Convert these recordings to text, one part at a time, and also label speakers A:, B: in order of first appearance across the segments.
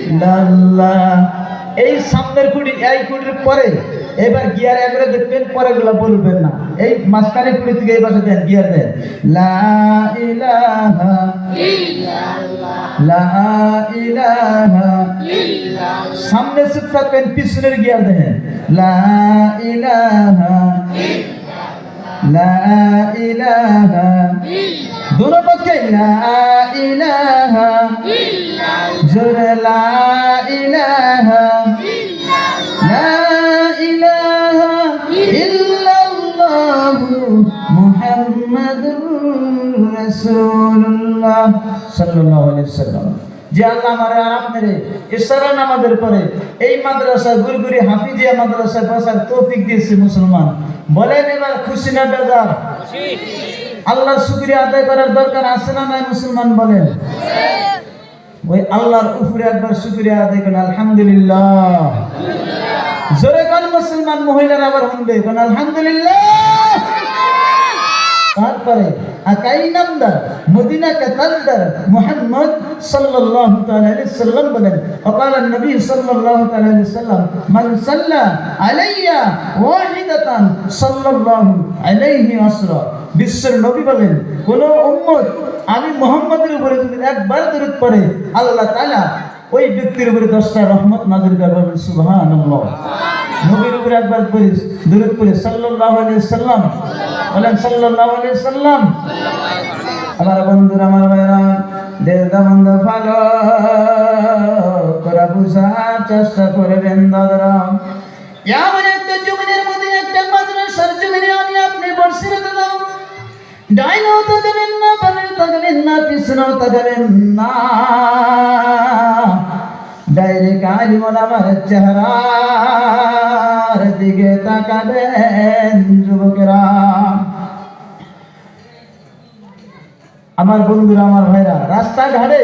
A: ইল্লাল্লাহ। এই সামনের কুড়ি, এই কুড়ির পরে এবার গিয়ার একবারে দেখবেন, পরেগুলো বলবেন না। এই মাঝখানে কুড়ি থেকে এই পাশে দেন, গিয়ার দেন। লা ইলাহা ইল্লাল্লাহ, লা ইলাহা ইল্লাল্লাহ। সামনে চুপ থাকবেন, পিছনের গিয়ার দেন। লা ইলাহা ইল্লাল্লাহ, লা ইলাহা ইল্লাল্লাহ। दोनों पक्के ला इलाहा इल्लल्लाह, जोरे ला इलाहा इल्लल्लाह, ला इलाहा इल्लल्लाह मुहम्मदुर রাসূলুল্লাহ সাল্লাল্লাহু আলাইহি ওয়াসাল্লাম। যে আল্লাহ আমারে আর আপনারে ইশারা নামাজের পরে এই মাদ্রাসা গুরগুরি হাফিজিয়া মাদ্রাসায় বসার তৌফিক দিয়েছে মুসলমান। বলেন এবার খুশি না বেজার? খুশি। আল্লাহর শুকরিয়া আদায় করার দরকার আছে না নাই মুসলমান? বলেন। ওই আল্লাহর উপরে একবার শুকরিয়া আদায় করেন, আলহামদুলিল্লাহ। জোরে কোন মুসলমান মহিলারা আবার শুনবে, কোন আলহামদুলিল্লাহ। তারপরে আকাই নামদার মদিনা কা তালদার মুহাম্মদ সাল্লাল্লাহু তাআলা আলাইহি সাল্লাম বলেন, وقال النبي صلى الله عليه وسلم من صلى علي واحدة صلى الله عليه عشرا। বিশ্বের নবী বলেন, কোন উম্মত আমি মুহাম্মদের উপরে যদি একবার দরুদ পড়ে আল্লাহ তাআলা ওই ব্যক্তির উপরে 10টা রহমত নাযিল করবেন। সুবহানাল্লাহ। নবীর উপরে একবার পড়ি দরুদ পড়ে সাল্লাল্লাহু আলাইহি সাল্লাম, বলেন সাল্লাল্লাহু আলাইহি সাল্লাম। আমার বন্ধুরা, আমার ভাইরা, দেশটা বন্ধ ভালো করা বুঝার চেষ্টা করবেন দাদারা। এমন একটা জমিনের মধ্যে একটা মাদ্রাসার জমিনে আমি আপনি বসে দাদা, ডাইনেও তাকাবেন না, বামেও তাকাবেন না, পিছনেও তাকাবেন না, ডাইরেক্ট আলিম ওলামার চেহারার দিকে তাকাবেন যুবকেরা। আমার বন্ধুরা, আমার ভাইরা, রাস্তাঘাটে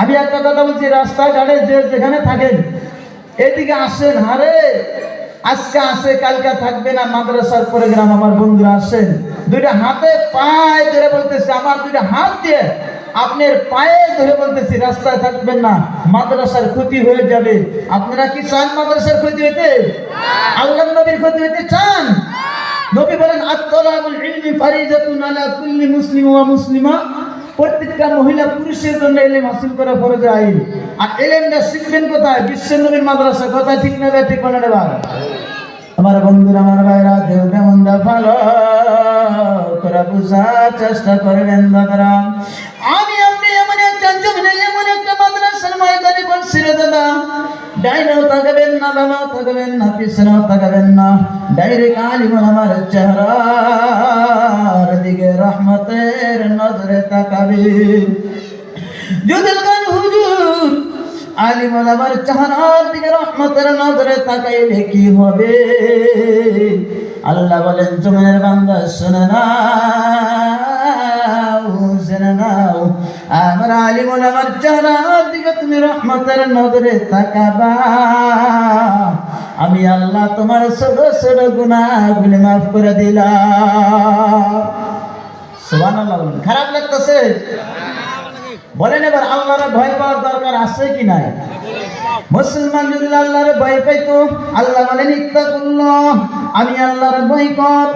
A: আমি একটা কথা বলছি, রাস্তাঘাটে যে যেখানে থাকেন এদিকে আসেন। হারে আজকে আসে কালকে থাকবে না, মাদ্রাসার প্রোগ্রাম। আমার বন্ধুরা আসেন, দুইটা হাতে পায়ে ধরে বলতেছি, আমার দুইটা হাত দিয়ে আপনার পায়ে ধরে বলতেছি, রাস্তায় থাকবেন না, মাদ্রাসার ক্ষতি হয়ে যাবে। আপনারা কি চান মাদ্রাসার ক্ষতি হইতে? আল্লাহর নবীর ক্ষতি হইতে চান? নবী বলেন, আত-তালাবুল ইলমি ফারিজাতুন আলা কুল্লি মুসলিম ওয়া মুসলিমা। প্রত্যেকটা মহিলা পুরুষের জন্য ইলম হাসিল করা ফরজ আইন। আর ইলমটা শিখবেন কোথায়? বিশ্বের নবীর মাদ্রাসা। কথা ঠিক না ঠিক বলেন এবার? আমার বন্ধুরা, আমার ভাইরা, দেহটা মন্দ ভালো করা বুঝার চেষ্টা করবেন দাদারা। আমি আপনি এমন একটা জমিনে, এমন একটা মাদ্রাসার ময়দানে বলছি রে দাদা, ডাইনেও তাকাবেন না, বামেও তাকাবেন না, পিছনেও তাকাবেন না, ডাইরেক্ট আলিম আমার চেহারার দিকে রহমতের নজরে তাকাবেন। যদি হুজুর আলিম আমার চেহারার দিকে রহমতের নজরে তাকাইলে কি হবে? আল্লাহ বলেন, জমিনের বান্দা শুনে নাও, শুনে নাও, আমার আলিম আমার চেহারার দিকে তুমি রহমতের নজরে তাকাবা, আমি আল্লাহ তোমার ছোট ছোট গুনাহগুলো মাফ করে দিলাম। সুবহানাল্লাহ। খারাপ লাগতেছে? বলেন এবার, আল্লাহর ভয় পাওয়ার দরকার আছে কি নাই? মুসলমান যদি আল্লাহর ভয় পাইতো, আল্লাহ বলেন ইত্তাকুল্লাহ, আমি আল্লাহর ভয় কর।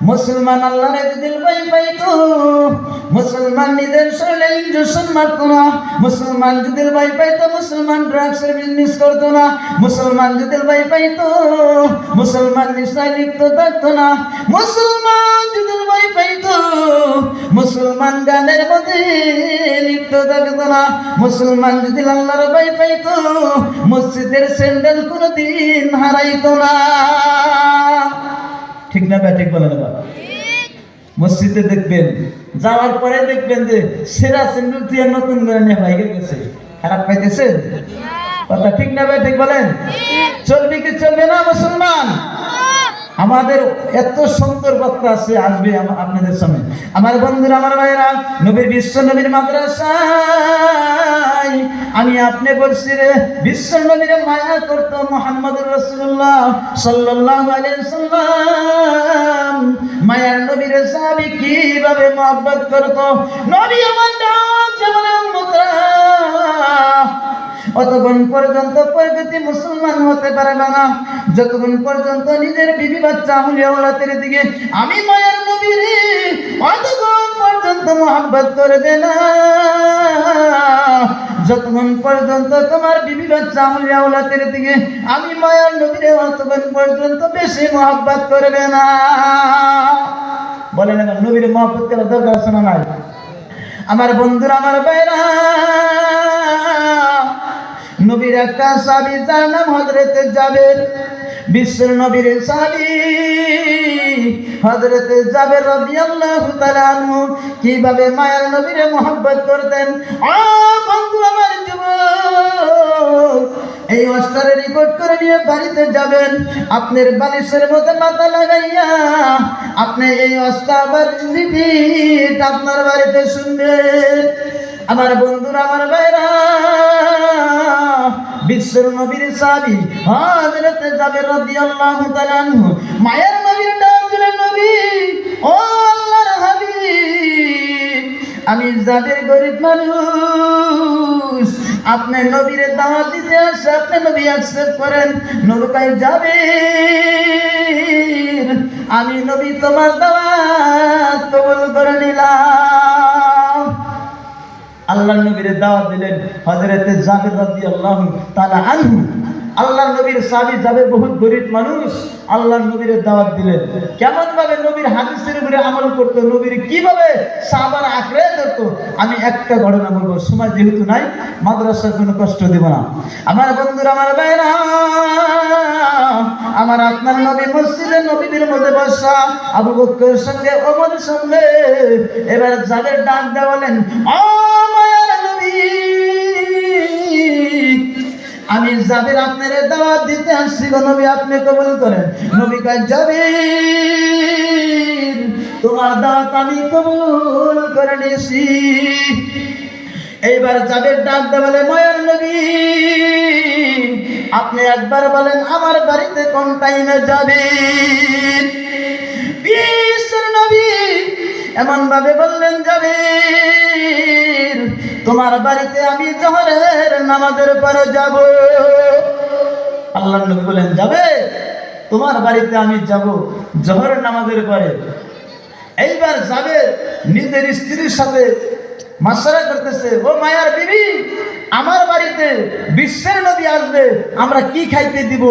A: মুসলমান আল্লাহর যদি ভয় পাইতো, মুসলমান নিজের শরীরে ইনজেকশন মারতো না। মুসলমান যদি ভয় পাইতো, মুসলমান ড্রাগসের বিজনেস করতো না। মুসলমান যদি ভয় পাইতো, মুসলমান নেশায় লিপ্ত থাকতো না। মুসলমান যদি ভয় পাইতো, মুসলমান গানের মধ্যে লিপ্ত থাকতো না। মুসলমান যদি আল্লাহর ভয় পাইতো, মসজিদের স্যান্ডেল কোনোদিন হারাইতো না। ঠিক না ভাই? ঠিক বলেন এবার? মসজিদে দেখবেন, যাওয়ার পরে দেখবেন যে সেরা স্যান্ডেল দিয়ে নতুন করে নিয়ে বাইরে গেছে। খারাপ পাইতেছেন? কথা ঠিক না ভাই? ঠিক বলেন? চলবে কি চলবে না মুসলমান? আমাদের এত সুন্দর বক্তা আছে, আসবে আপনাদের সামনে। আমার বন্ধুরা, আমার ভাইরা, নবীর বিশ্ব নবীর মাদ্রাসায় আমি আপনি বলছি রে, বিশ্ব নবীর মায়া করতো মুহাম্মদুর রাসূলুল্লাহ সাল্লাল্লাহু আলাইহি সাল্লাম। মায়ার নবীর সাহাবী কিভাবে মহব্বত করতো। নবী আমার ডাক যেমন উম্মতরা অতক্ষণ পর্যন্ত প্রকৃতি মুসলমান হতে পারবে না যতক্ষণ পর্যন্ত নিজের বিবি বাচ্চা আউলিয়া ওলাদের দিকে আমি মায়ের নবীর অতক্ষণ পর্যন্ত মোহাব্বত করবে না যতক্ষণ পর্যন্ত তোমার বিবি বাচ্চা আউলিয়া ওলাদের দিকে আমি মায়ের নবীর অতক্ষণ পর্যন্ত বেশি মোহাব্বত করবে না। বলেন আমার নবীর মোহাব্বত করার দরকার আছে না নাই? আমার বন্ধুরা, আমার ভাইরা, নবীর একটা সাহাবী যার নাম হযরতে জাবের, বিশ্বের নবীর সাহাবী হযরতে জাবের রাদিয়াল্লাহু তাআলা আনহু কিভাবে মায়ের নবীরে মোহাব্বত করতেন। বন্ধু আমার যুবক, এই অস্টারে রেকর্ড করে নিয়ে বাড়িতে যাবেন, আপনার বালিশের মধ্যে মাথা লাগাইয়া আপনি এই অস্টার রিপিট আপনার বাড়িতে শুনবেন। আমার বন্ধুরা, আমার ভাইরা, বিশ্বের নবীর সাহাবী হযরত জাবের রাদিয়াল্লাহু তাআলা আনহু মায়ের নবীর ডাক দিলেন, নবী ও আল্লাহর হাবিব, আমি জাবের গরিব মানুষ, আপনি নবীর দাওয়াত দিতে আসে, আপনি নবী অ্যাকসেপ্ট করেন। নবী কয়, জাবের, আমি নবী তোমার দাওয়াত কবুল করে নিলাম। আল্লাহর নবীর দাওয়াত দিলেন হযরতে জাবের রাদিয়াল্লাহু তাআলা আনহু। আল্লাহর নবীর সাহাবী জাবের বহুত গরিব মানুষ, আল্লাহর নবীর দাওয়াত দিলেন। কেমন ভাবে নবীর হাদিসের উপরে আমল করত, নবীর কিভাবে সাহাবারা আঁকড়ে ধরতো, আমি একটা ঘটনা বলবো, সময় যেহেতু নাই, মাদ্রাসার কোনো কষ্ট দেব না। আমার বন্ধুরা, আমার ভাইরা, আমার আপনার নবী মসজিদে নবীর মধ্যে বসা আবু বকরের সঙ্গে ওমরের সঙ্গে এবার জাবের ডাক দেওয়ালেন, ও মায়ের নবী, আমি জাবের আপনার দাওয়াত দিতে আসছি গো নবী, আপনি কবুল করেন। নবী কয়, জাবের, তোমার দাওয়াত আমি কবুল করে নিয়েছি। এইবার জাবের ডাক দে বলে, মায়ের নবী, আপনি একবার বলেন আমার বাড়িতে কোন টাইমে যাবেন? বিশ্বের নবী এমন ভাবে বললেন, জাবের, তোমার বাড়িতে আমি জোহরের নামাজের পরে যাব। আল্লাহর নবী বলেন, যাবে, তোমার বাড়িতে আমি যাব জোহরের নামাজের পরে। এইবার জাবের নিজের স্ত্রীর সাথে মাশওয়ারা করতেছে, ও মায়ার বিবি, আমার বাড়িতে বিশ্বের নবী আসবে, আমরা কি খাইতে দিব?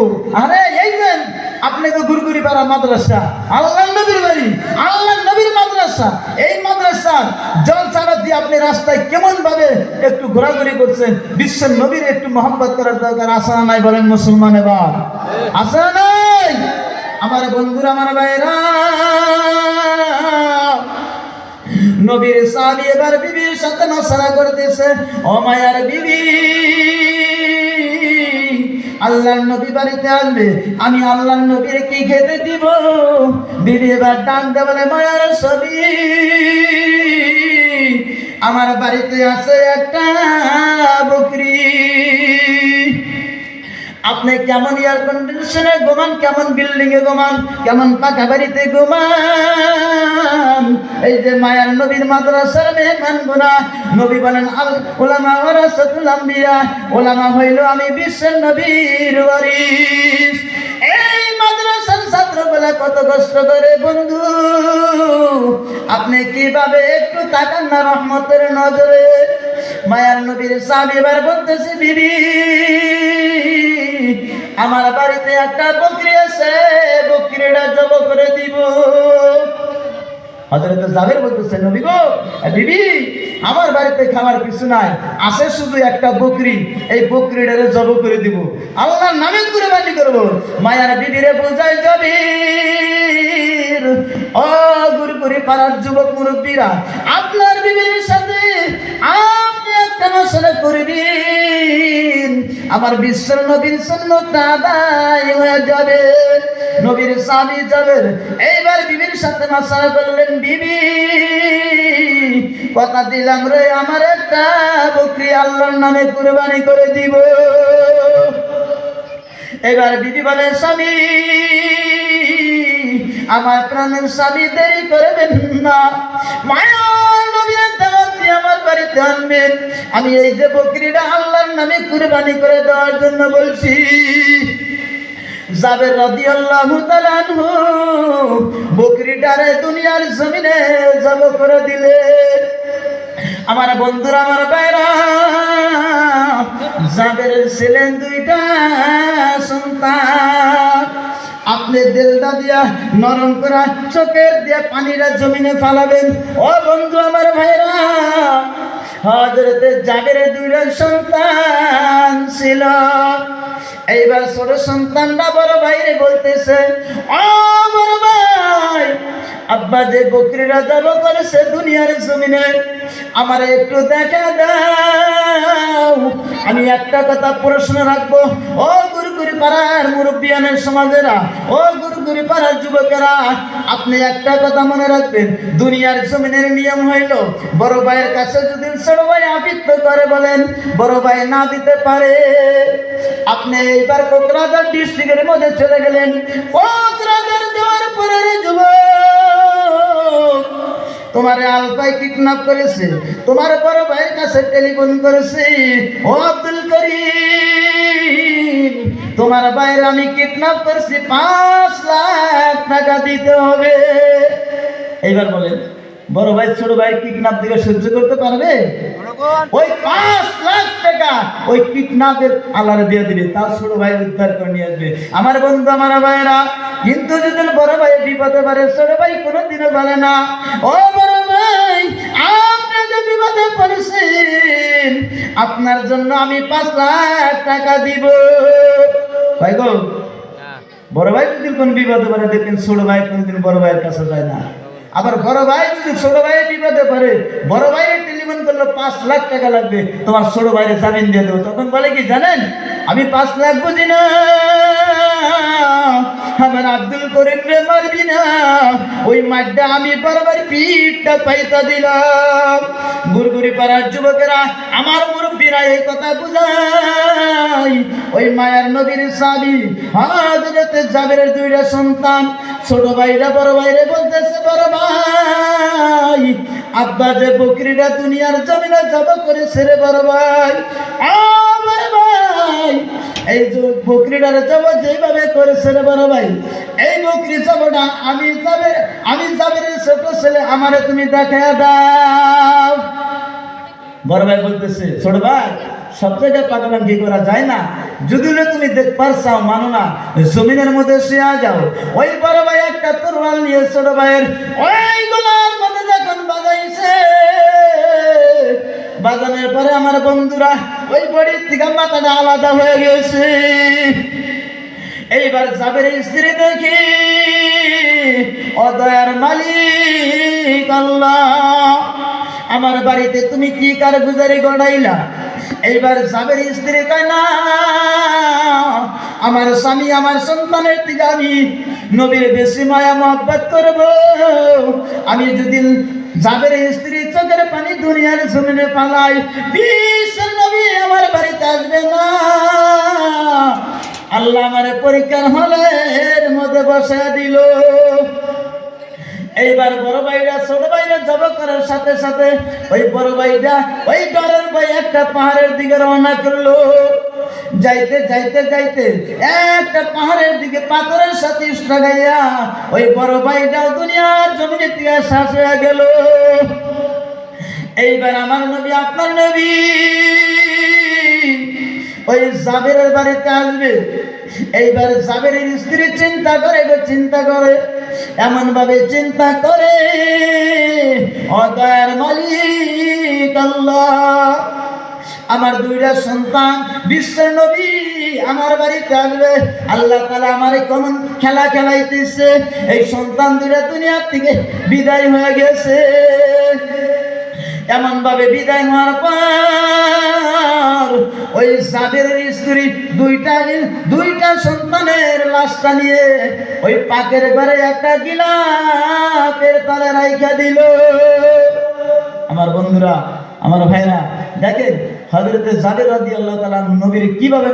A: আরে এই দেন, আপনি তো গুরগুরি পাড়া মাদ্রাসা, আল্লাহর নবীর বাড়ি, আল্লাহর নবীর মাদ্রাসা, এই মাদ্রাসার জল ছাড়া দিয়ে আপনি রাস্তায় কেমন ভাবে একটু ঘোরাঘুরি করছেন? বিশ্বের নবীর একটু মোহাম্মত করার দরকার আছে না নাই? বলেন মুসলমান, এবার আছে না নাই? আমার বন্ধুরা, আমার ভাইরা, নবীর সাহাবী এবার বিবির সাথে মাশওয়ারা করতেছে, ও মায়ার বিবি, আল্লাহর নবী বাড়িতে আসবে, আমি আল্লাহর নবীর কি খেতে দিব? বিবি এবার ডাক দে বলে, মায়ার ছবি, আমার বাড়িতে আছে একটা বকরি, আপনি কেমন এয়ার কন্ডিশনে ঘুমান, কেমন বিল্ডিং এ ঘুমান, কেমন পাকা বাড়িতে ঘুমান, এই যে মায়ার নবীর মাদ্রাসার মেহমান গুনা। নবী বলেন, আল উলামা ওয়ারাসাতুল আম্বিয়া, উলামা হইল আমি বিশ্বের নবীর ওয়ারিস। এই মাদ্রাসার ছাত্রগুলা কত কষ্ট করে বন্ধু, আপনি কিভাবে একটু তাকান না রহমতের নজরে? মায়ার নবীর সাহাবী এবার বলতেছে, বিবি, আমার বাড়িতে একটা বকরি আছে, বকরিটা জব করে দিব। হযরত জাবের বলতেছে, নবী গো, বিবি, আমার বাড়িতে খাবার কিছু নাই, আছে শুধু একটা বকরি, এই বকরিটারে জব করে দিব, আল্লাহর নামে কুরবানি করব। মায়ার বিবিরে বোঝাই, জাবির, ও গুরগুরি পাড়ার যুবক মুরব্বীরা, আপনার বিবির সাথে আপনি একটা মশলা করবেন, আমার বিশ্বের নবীর সুন্নতটা আদায় হয়ে যাবে। নবীর সাহাবী জাবের এইবার বিবির সাথে মাশওয়ারা করলেন, বিবি, কথা দিলাম রে, আমার একটা বকরি আল্লাহর নামে কুরবানি করে দিব। এবার বিবি বলে, স্বামী, আমার প্রাণের স্বামী, দেরি করবেন না, মায়ার নবীর দাওয়াত আপনি আমার বাড়িতে আনবেন। আমি এই যে বকরিটা আল্লাহর নামে কুরবানি করে দেওয়ার জন্য বলছি। জাবের রাদিয়াল্লাহু তাআলা আনহু বকরিটারে দুনিয়ার জমিনে জব করে দিলেন। আমার বন্ধুরা, আমার ভাইরা, জাবেরের ছিলেন দুইটা সন্তান। আপনি দিলটা দিয়া নরম করা চোখের দিয়া পানিটা জমিনে ফালাবেন। ও বন্ধু, আমার ভাইরা, হযরতে জাবেরের দুইটা সন্তান ছিল। এইবার ছোট সন্তানটা বড় ভাইরে বলতেছে, ও বড় ভাই, আব্বা যে বকরিরা জব করেছে দুনিয়ার জমিনে, আমার একটু দেখা দাও। আমি একটা কথা প্রশ্ন রাখবো। ও গুরুগুরি পাড়ার মুরব্বিয়ানের সমাজেরা, ও গুরুগুরি পাড়ার যুবকেরা, আপনি একটা কথা মনে রাখবেন। দুনিয়ার জমিনের নিয়ম হইল, বড় ভাইয়ের কাছে যদি ছোট ভাই আবৃত্ত করে বলেন, বড় ভাই না দিতে পারে। আপনি এইবার কোকরাঝার ডিস্ট্রিক্টের মধ্যে চলে গেলেন। কোকরাঝার যাওয়ার পরে যুবক, তোমারে আলফাই কিডন্যাপ করেছে, তোমার বড় ভাইয়ের কাছে টেলিফোন করেছে, ও আব্দুল করিম, তোমার ভাইয়ের আমি কিডন্যাপ করেছি, 5 লাখ টাকা দিতে হবে। এইবার বলেন, বড় ভাই ছোট ভাই কিডন্যাপ দিকে সহ্য করতে পারবে? ওই 5 লাখ টাকা ওই কিডন্যাপের আলারে দিয়ে দিবে, তার ছোট ভাই উদ্ধার করে নিয়ে আসবে। আমার বন্ধু, আমার ভাইরা, কিন্তু যদি বড় ভাই বিপদে পারে, ছোট ভাই কোনোদিনও বলে না, ও বড় ভাই, আপনি যে বিপদে পড়েছেন, আপনার জন্য আমি 5 লাখ টাকা দিব। ভাই গো, বড় ভাই যদি কোন বিপদে পারে, দেখবেন ছোট ভাই কোনোদিন বড় ভাইয়ের কাছে যায় না। আবার বড় ভাই যদি ছোট ভাইয়ের বিপদে পারে, বড় ভাইয়ের টেলিফোন করলে 5 লাখ টাকা লাগবে, তোমার ছোট ভাইয়ের জামিন দিয়ে দেবো। তখন বলে কি জানেন, আমি 5 লাখ বুঝি না, আমার আব্দুল করিম রে মারবি না, ওই মাঠটা আমি বারবার পিঠটা পাইতা দিলাম। গুরগুরি পাড়ার যুবকেরা, আমার মুরব্বীরা এই কথা বুঝাই। ওই মায়ার নবীর সাহাবী হযরতে জাবেরের দুইটা সন্তান, ছোট ভাইরা বড় ভাইরে বলতেছে, বড় ভাই, আব্বা যে বকরিটা দুনিয়ার জমিনে জব করেছে রে বড় ভাই, আমার ভাই, এই যে বকরিটারে জব যেভাবে করেছে রে বড় ভাই, এই বকরি জবটা আমি জাবেরের ছোট ছেলে, আমারে তুমি দেখা দাও। বড় ভাই বলতেছে, ছোট ভাই, সব জায়গায় পাগলামি করা যায় না, যদি তুমি দেখবার চাও, মানো না, জমিনের মধ্যে শুয়ে যাও। ওই বড় ভাই একটা তরোয়াল নিয়ে ছোট ভাইয়ের ওই গলার মধ্যে যখন বাজাইছে, বাজানোর পরে আমার বন্ধুরা, ওই বড়ির থেকে মাথাটা আলাদা হয়ে গেছে। এইবার জাবেরের স্ত্রী দেখি, ও দয়ার মালিক আল্লাহ, আমার বাড়িতে তুমি কি কারগুজারি গড়াইলা? এইবার জাবের স্ত্রী কয়, না, আমার স্বামী আমার সন্তানের থেকে আমি নবীর বেশি মায়া মহব্বত করব। আমি যদি জাবের স্ত্রী চোখের পানি দুনিয়ার জমিনে পালাই, বিশ্ব নবী আমার বাড়িতে আসবে না। আল্লাহ আমার পরীক্ষার হলের মধ্যে বসা দিল। এইবার বড় ভাইরা ছোট ভাইরা জব করার সাথে সাথে ওই বড় ভাইটা ওই ডরের ভাই একটা পাহাড়ের দিকে রওনা করলো। যাইতে যাইতে যাইতে একটা পাহাড়ের দিকে পাথরের সাথে লাগাইয়া ওই বড় ভাইটা দুনিয়ার জমিনে থেকে শেষ হয়ে গেল। এইবার আমার নবী, আপনার নবী ওই জাবেরের বাড়িতে আসবে। এইবার জাবেরের স্ত্রী চিন্তা করে এমন ভাবে চিন্তা করে, ও দয়ার মালিক আল্লাহ, আমার দুইটা সন্তান বিশ্বের নবী আমার বাড়িতে আসবে, আল্লাহ তাআলা আমারে কেমন খেলা খেলাইতেছে, এই সন্তান দুইটা দুনিয়া থেকে বিদায় হয়ে গেছে। এমন ভাবে বিদায় হওয়ার পর ওই জাবেরের স্ত্রী দুইটা সন্তানের লাশটা নিয়ে ওই পাকের ঘরে একটা গিলাপের তলে রাইখা দিল। আমার বন্ধুরা, আমার ভাইরা দেখেন হযরতে জাবের রাদিয়াল্লাহু তাআলা নবীর কিভাবে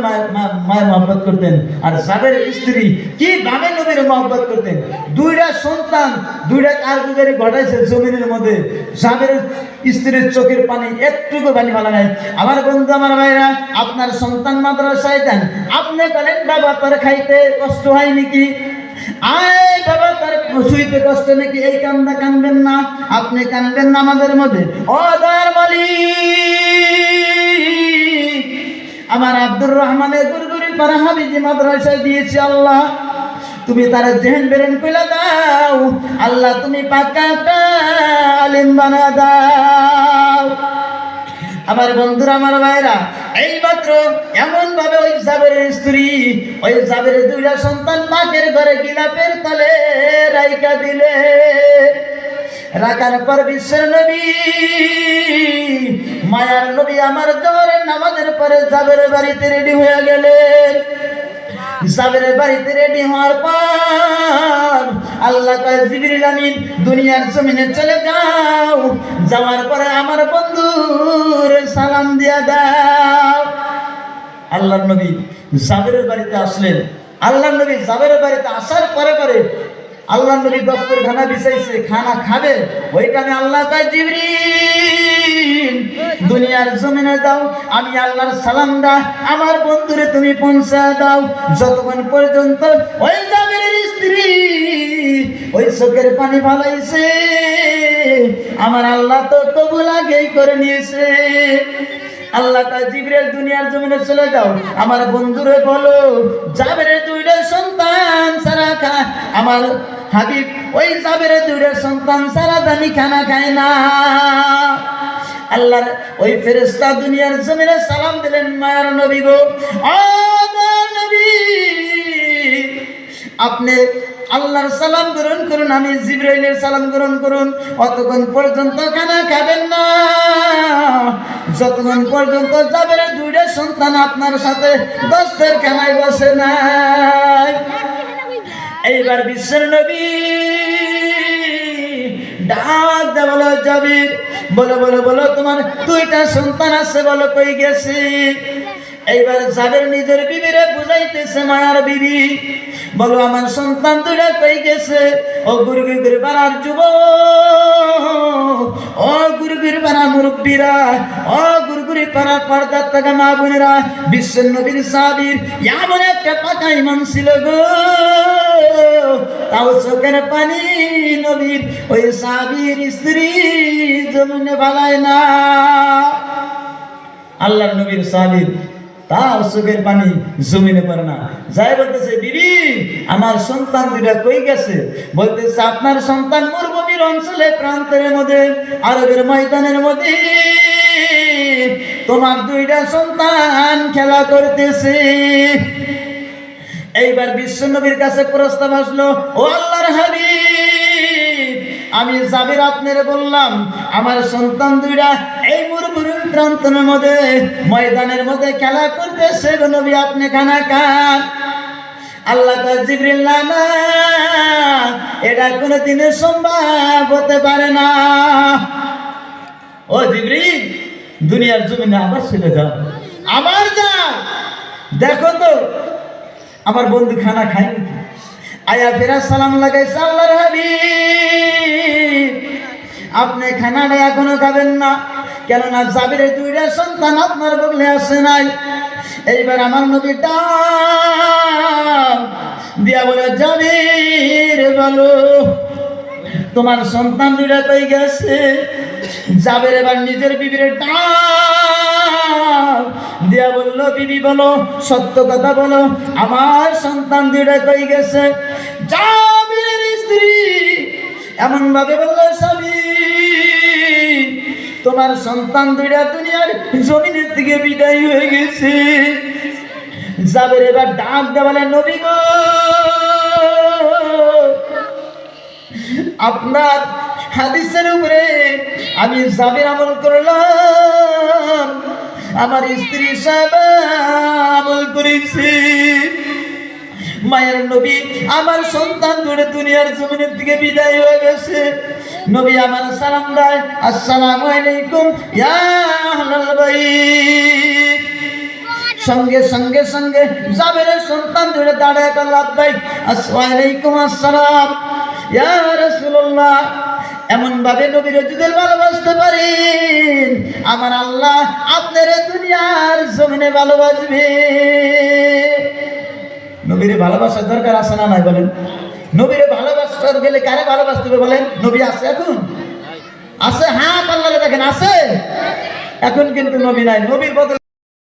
A: মায়ের মহব্বত করতেন, আর জাবের স্ত্রী কিভাবে নবীর মহব্বত করতেন। দুইটা সন্তান, দুইটা কারগুজারি ঘটাইছে জমিনের মধ্যে। জাবের স্ত্রীর চোখের পানি একটুকু পানি ভালো নাই। আমার বন্ধু, আমার ভাইরা, আপনার সন্তান মাদ্রাসায় দেন, আপনি বলেন বাবা তোর খাইতে কষ্ট হয় নাকি, আয় বাবা তার শুইতে কষ্ট নাকি, এই কান্দা কানবেন না, আপনি কানবেন নামাজের মধ্যে। ও দয়ার মালিক, আমার আব্দুর রহমানের গুরগুরি পাড়া হাবিজি মাদ্রাসায় দিয়েছি আল্লাহ, তুমি তার জেহেন বেরেন কইলা দাও আল্লাহ, তুমি পাকা আলিম বানা দাও। আমার বন্ধুরা, আমার ভাইরা, এইমাত্র এমন ভাবে ওই জাবেরের স্ত্রী, ওই জাবেরের দুইটা সন্তান মাকের ঘরে গিলাপের তলে রাইকা দিলে। রাখার পর বিশ্বের নবী, মায়ার নবী আমার জোহরের নামাজের পরে জাবেরের বাড়িতে রেডি হয়ে গেলেন। জাবেরের বাড়িতে রেডি হওয়ার পর আল্লাহ কয় জিবরিল আমিন দুনিয়ার জমিনে চলে যাও, যাওয়ার পরে আমার বন্ধুর সালাম দিয়া দাও। আল্লাহর নবী জাবেরের বাড়িতে আসলেন। আল্লাহর নবী জাবেরের বাড়িতে আসার পরে পরে আল্লাহর নবী দস্তরখানা বিছাইছে, খানা খাবে। ওই টাইমে আল্লাহ কয় জিবরিল দুনিয়ার জমিনে যাও, আমি আল্লাহর সালামটা আমার বন্ধুরে তুমি পৌঁছা দাও। যতক্ষণ পর্যন্ত ওই জাবেরের স্ত্রী ওই চোখের পানি ফালাইছে, আমার আল্লাহ তো কবুল আগেই করে নিয়েছে। আল্লাহ কয় জিবরিল দুনিয়ার জমিনে চলে যাও, আমার বন্ধুরে বলো জাবেরের দুইটা সন্তান সারা খায়, আমার হাবিব ওই জাবেরের দুইটা সন্তান সারা দামি খানা খায় না। আল্লাহর ওই ফেরেশতা দুনিয়ার জমিনে সালাম দিলেন, মায়ার নবী গো, ও নবী আপনি আল্লাহর সালাম গ্রহণ করুন, আমি জিবরাইলের সালাম গ্রহণ করুন। অতক্ষণ পর্যন্ত খানা খাবেন না যতক্ষণ পর্যন্ত জাবেরের দুইটা সন্তান আপনার সাথে দস্তের খানায় বসে নাই। এইবার বিশ্বের নবী ডাক দে, বলো জাবের, বলো বলো বলো তোমার দুইটা সন্তান আছে, বলো কই গেছে। এইবার জাবের নিজের বিবিরে বুঝাইতেছে, মায়ার বিবি বলো আমার সন্তান দুইটা কই গেছে। ও গুরগুর পাড়ার যুবক, ও গুরগুর পাড়া মুরব্বীরা, ও গুরগুরি পাড়ার পর্দার থেকে মা বোনেরা, বিশ্বের নবীর সাহাবীর এমন একটা পাকা ইমান ছিল গো, তাও চোখের পানি নবীর ওই সাহাবীর স্ত্রী জমিনে ফালায় না। আল্লাহর নবীর সাহাবীর তার চোখের পানি জমিনে পড়ে না। যাই বলতেছে বিবি আমার সন্তান দুইটা কই গেছে। বলতেছে আপনার সন্তান মরুভূমির অঞ্চলে প্রান্তের মধ্যে আরবের ময়দানের মধ্যে তোমার দুইটা সন্তান খেলা করতেছে। এইবার বিশ্বনবীর কাছে প্রস্তাব আসলো, ও আল্লাহর হাবিব আমি জাবের আপনারে বললাম আমার সন্তান দুইটা এই মরুভূমির প্রান্তরের মধ্যে ময়দানের মধ্যে খেলা করতেছে, গো নবী আপনি খানা খান। আল্লাহ কয় জিবরিল না না, এটা কোনোদিনও সম্ভব হতে পারে না। ও জিবরিল দুনিয়ার জমিনে আবার চলে যাও, আবার যাও, দেখো তো আমার বন্ধু খানা খায় নাকি। আয়া ফেরা সালাম লাগাইছে, আল্লাহর হাবিব আপনি খানাটা এখনো খাবেন না, কেননা জাবেরের দুইটা সন্তান আপনার বগলে আসে নাই। এইবার আমার নবী ডাক দিয়া বলে, জাবের বলো তোমার সন্তান দুইটা কই গেছে। জাবের এবার নিজের বিবির ডাক দিয়া বলল, বিবি বলো সত্য কথা বলো, আমার সন্তান দুইটা কই গেছে। জাবের স্ত্রী এমন ভাবে বলল, স্বামী তোমার সন্তান দুইটা দুনিয়ার জমিনের থেকে বিদায় হয়ে গেছে। জাবের এবার ডাক দেয়া বলে, নবী গো আপনার হাদিসের উপরে আমি জাবের আমল করলাম, আমার স্ত্রী সাহেব আমল করেছি। মায়ের নবী আমার সন্তান ধরে দুনিয়ার জমিনের দিকে বিদায় হয়ে গেছে। নবী আমার সালাম দেয়, আসসালামু আলাইকুম ইয়া আহলাল বাইত। সঙ্গে সঙ্গে সঙ্গে জাবেরের সন্তান ধরে দাঁড়ায় লাব্বাইক আসসালামু আলাইকুম আসসালাম ইয়া রাসূলুল্লাহ। এমন ভাবে নবীর যদি ভালোবাসতে পারেন, আমার আল্লাহ আপনার দুনিয়ার জমিনে ভালোবাসবে। নবীরে ভালোবাসার দরকার আছে না নাই বলেন? নবীরে ভালোবাসতে গেলে কারে ভালোবাসতে হবে বলেন? নবী আছে এখন? আছে? হাত আল্লাহ দেখেন আছে। এখন কিন্তু নবী নাই। নবীর বদলে